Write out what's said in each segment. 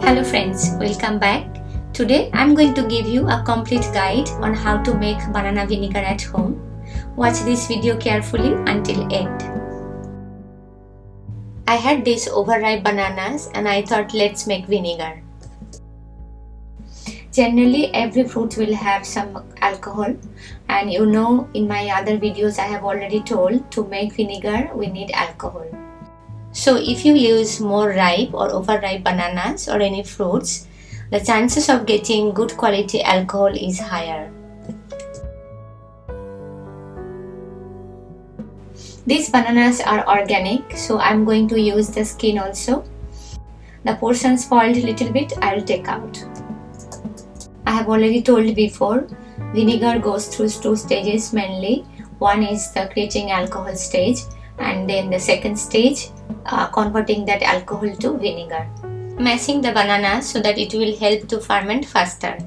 Hello friends, welcome back. Today I'm going to give you a complete guide on how to make banana vinegar at home. Watch this video carefully until end. I had these overripe bananas and I thought let's make vinegar. Generally every fruit will have some alcohol, and you know in my other videos I have already told to make vinegar we need alcohol. So if you use more ripe or overripe bananas or any fruits, the chances of getting good quality alcohol is higher. These bananas are organic, so I'm going to use the skin also. The portion spoiled a little bit, I will take out. I have already told before, vinegar goes through two stages mainly. One is the creating alcohol stage, and then the second stage, converting that alcohol to vinegar. Mashing the banana so that it will help to ferment faster.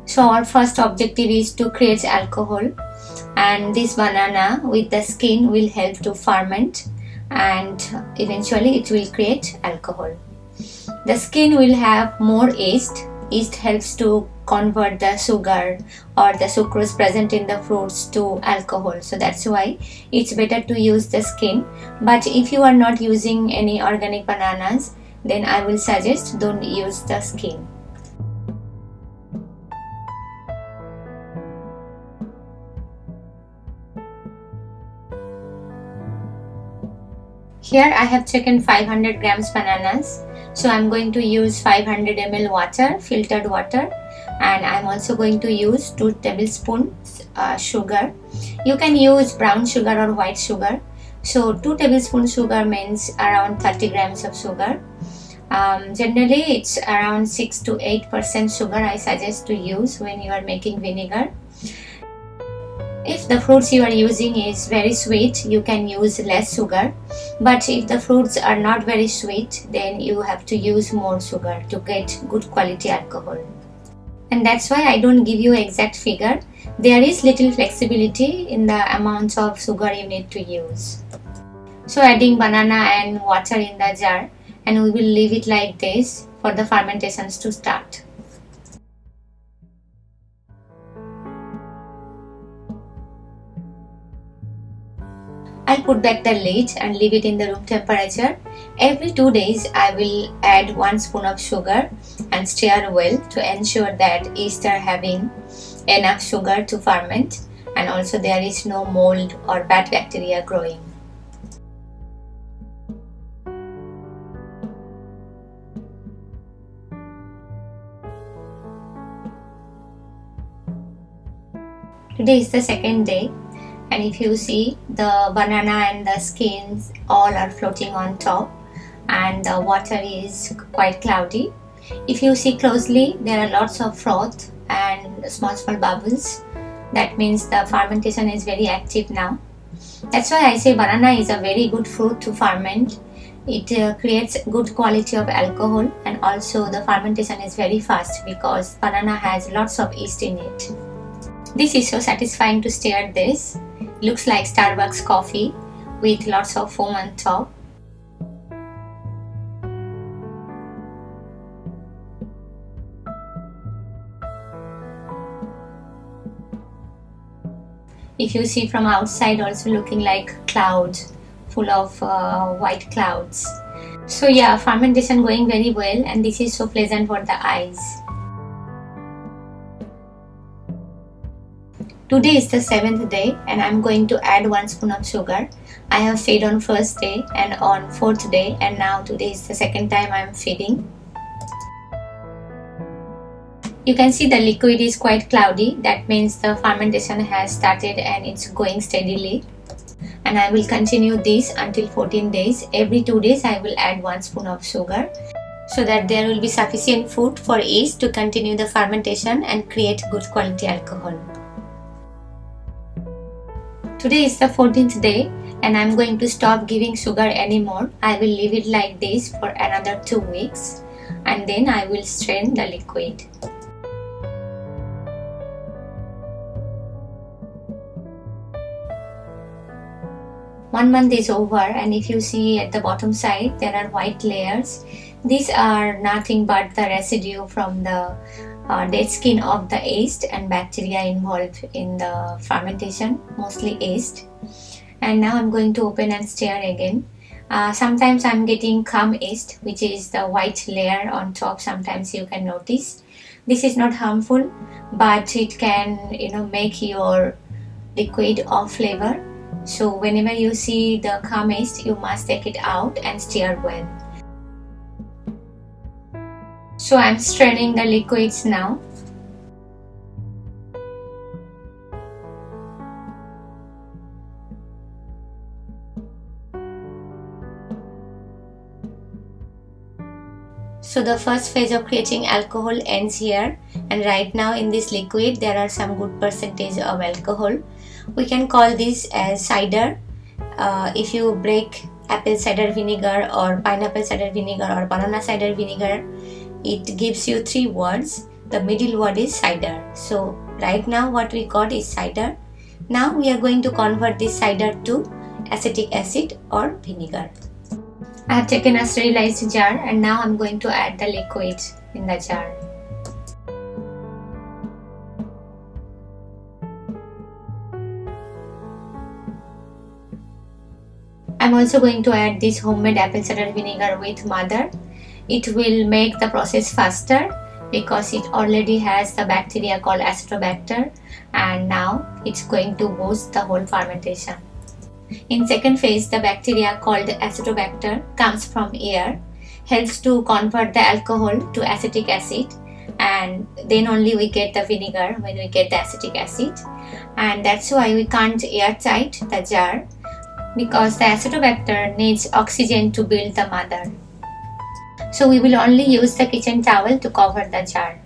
So our first objective is to create alcohol, and this banana with the skin will help to ferment and eventually it will create alcohol. The skin will have more yeast. Yeast helps to convert the sugar or the sucrose present in the fruits to alcohol, so that's why it's better to use the skin. But if you are not using any organic bananas, then I will suggest don't use the skin. Here I have taken 500 grams bananas. So I'm going to use 500 ml water, filtered water, and I'm also going to use 2 tablespoons sugar. You can use brown sugar or white sugar. So 2 tablespoons sugar means around 30 grams of sugar. Generally it's around 6 to 8% sugar I suggest to use when you are making vinegar. If the fruits you are using is very sweet, you can use less sugar. But if the fruits are not very sweet, then you have to use more sugar to get good quality alcohol. And that's why I don't give you exact figure. There is little flexibility in the amount of sugar you need to use. So adding banana and water in the jar, and we will leave it like this for the fermentations to start. I'll put back the lid and leave it in the room temperature. Every 2 days I will add 1 spoon of sugar and stir well to ensure that yeast are having enough sugar to ferment, and also there is no mold or bad bacteria growing. Today is the second day. And if you see, the banana and the skins all are floating on top, and the water is quite cloudy. If you see closely, there are lots of froth and small bubbles. That means the fermentation is very active now. That's why I say banana is a very good fruit to ferment. It creates good quality of alcohol, and also the fermentation is very fast because banana has lots of yeast in it. This is so satisfying to stir this. Looks like Starbucks coffee with lots of foam on top. If you see from outside, also looking like clouds, full of white clouds. So yeah, fermentation going very well, and this is so pleasant for the eyes. Today is the 7th day, and I'm going to add 1 spoon of sugar. I have fed on first day and on 4th day, and now today is the second time I am feeding. You can see the liquid is quite cloudy. That means the fermentation has started and it's going steadily. And I will continue this until 14 days. Every 2 days I will add 1 spoon of sugar, so that there will be sufficient food for yeast to continue the fermentation and create good quality alcohol. Today is the 14th day, and I'm going to stop giving sugar anymore. I will leave it like this for another 2 weeks, and then I will strain the liquid. 1 month is over, and if you see at the bottom side there are white layers. These are nothing but the residue from the dead skin of the yeast and bacteria involved in the fermentation, mostly yeast. And now I'm going to open and stir again. Sometimes I'm getting cum yeast, which is the white layer on top. Sometimes you can notice. This is not harmful, but it can make your liquid off flavor. So whenever you see the cum yeast, you must take it out and stir well. So I'm stirring the liquids now. So the first phase of creating alcohol ends here, and right now in this liquid there are some good percentage of alcohol. We can call this as cider. If you break apple cider vinegar or pineapple cider vinegar or banana cider vinegar, it gives you 3 words. The middle word is cider. So right now what we got is cider. Now we are going to convert this cider to acetic acid or vinegar. I have taken a sterilized jar, and now I'm going to add the liquid in the jar. I'm also going to add this homemade apple cider vinegar with mother. It will make the process faster because it already has the bacteria called Acetobacter, and now it's going to boost the whole fermentation. In second phase, the bacteria called Acetobacter comes from air, helps to convert the alcohol to acetic acid, and then only we get the vinegar when we get the acetic acid. And that's why we can't airtight the jar, because the Acetobacter needs oxygen to build the mother. So we will only use the kitchen towel to cover the jar.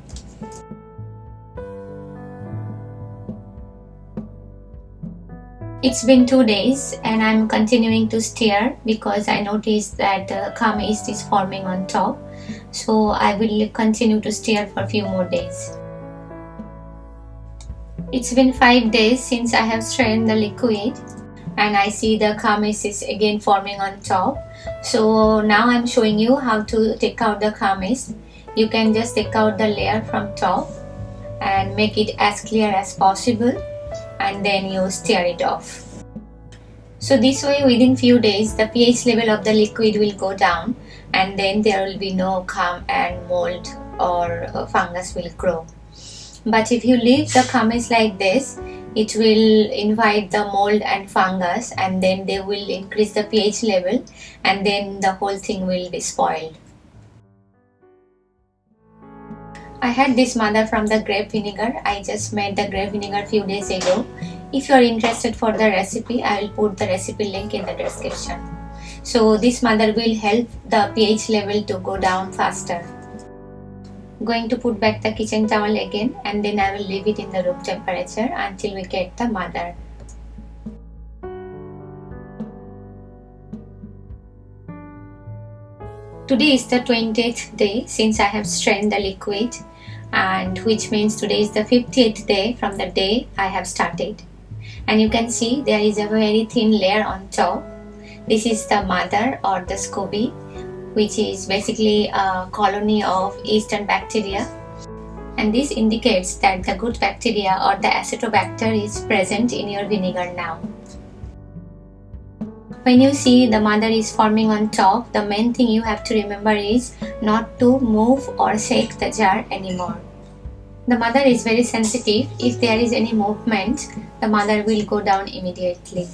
It's been 2 days and I'm continuing to stir because I noticed that the cum yeast is forming on top. So I will continue to stir for a few more days. It's been 5 days since I have strained the liquid, and I see the cum yeast is again forming on top. So now I'm showing you how to take out the cum yeast. You can just take out the layer from top and make it as clear as possible, and then you stir it off. So this way, within few days the pH level of the liquid will go down, and then there will be no cum and mold or fungus will grow. But if you leave the cum yeast like this, it will invite the mold and fungus, and then they will increase the pH level, and then the whole thing will be spoiled. I had this mother from the grape vinegar. I just made the grape vinegar few days ago. If you are interested for the recipe, I will put the recipe link in the description. So this mother will help the pH level to go down faster. Going to put back the kitchen towel again, and then I will leave it in the room temperature until we get the mother. Today is the 20th day since I have strained the liquid, and which means today is the 50th day from the day I have started. And you can see there is a very thin layer on top. This is the mother or the SCOBY, which is basically a colony of yeast and bacteria. And this indicates that the good bacteria or the Acetobacter is present in your vinegar now. When you see the mother is forming on top, the main thing you have to remember is not to move or shake the jar anymore. The mother is very sensitive. If there is any movement, the mother will go down immediately.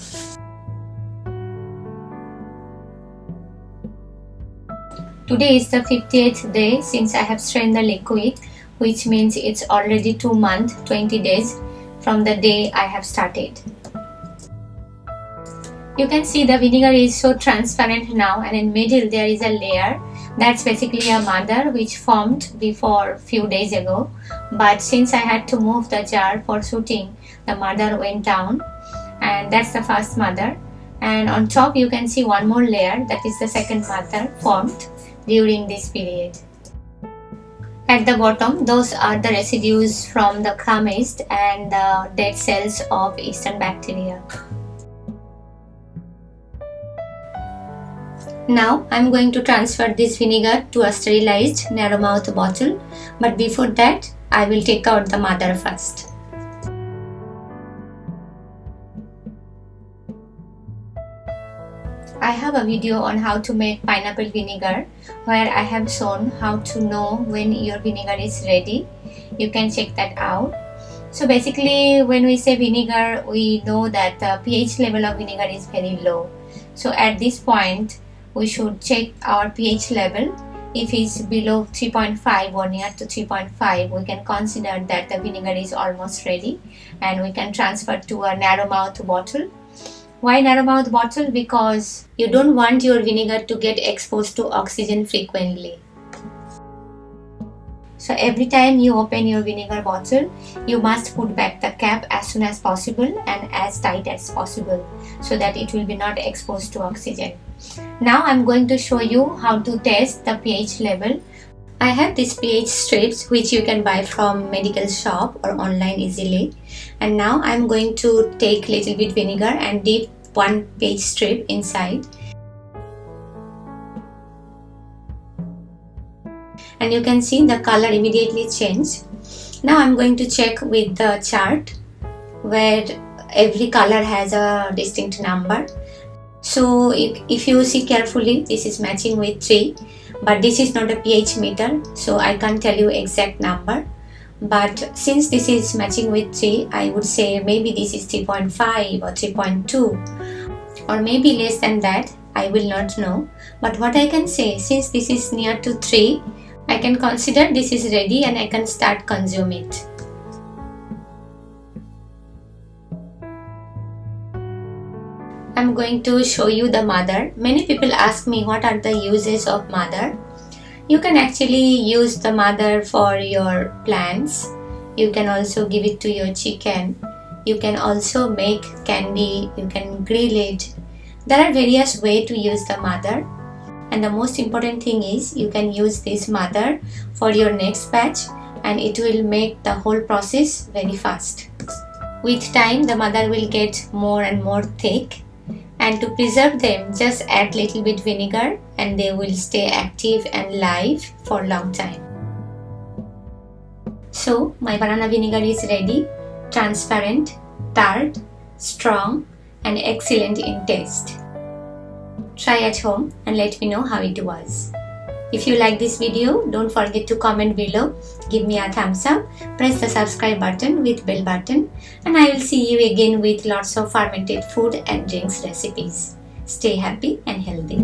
Today is the 50th day since I have strained the liquid, which means it's already 2 months, 20 days from the day I have started. You can see the vinegar is so transparent now, and in middle there is a layer. That's basically a mother which formed before few days ago, but since I had to move the jar for shooting, the mother went down, and that's the first mother. And on top you can see one more layer, that is the second mother formed during this period. At the bottom, those are the residues from the cum yeast and the dead cells of yeast and bacteria. Now I'm going to transfer this vinegar to a sterilized narrow mouth bottle, but before that I will take out the mother first. I have a video on how to make pineapple vinegar where I have shown how to know when your vinegar is ready. You can check that out. So basically when we say vinegar, we know that the pH level of vinegar is very low. So at this point we should check our pH level. If it's below 3.5 or near to 3.5, we can consider that the vinegar is almost ready and we can transfer to a narrow mouth bottle. Why narrow mouth bottle? Because you don't want your vinegar to get exposed to oxygen frequently. So every time you open your vinegar bottle, you must put back the cap as soon as possible and as tight as possible so that it will be not exposed to oxygen. Now I'm going to show you how to test the pH level. I have these pH strips which you can buy from medical shop or online easily. And now I'm going to take little bit vinegar and dip one pH strip inside. And you can see the color immediately change. Now I'm going to check with the chart where every color has a distinct number. So if you see carefully, this is matching with 3, but this is not a pH meter, so I can't tell you exact number. But since this is matching with 3, I would say maybe this is 3.5 or 3.2 or maybe less than that. I will not know. But what I can say, since this is near to 3, I can consider this is ready and I can start consume it. I'm going to show you the mother. Many people ask me what are the uses of mother. You can actually use the mother for your plants. You can also give it to your chicken. You can also make candy. You can grill it. There are various ways to use the mother. And the most important thing is you can use this mother for your next batch and it will make the whole process very fast. With time the mother will get more and more thick. And to preserve them, just add little bit vinegar and they will stay active and live for a long time. So my banana vinegar is ready, transparent, tart, strong and excellent in taste. Try at home and let me know how it was. If you like this video, don't forget to comment below, give me a thumbs up, press the subscribe button with bell button, and I will see you again with lots of fermented food and drinks recipes. Stay happy and healthy.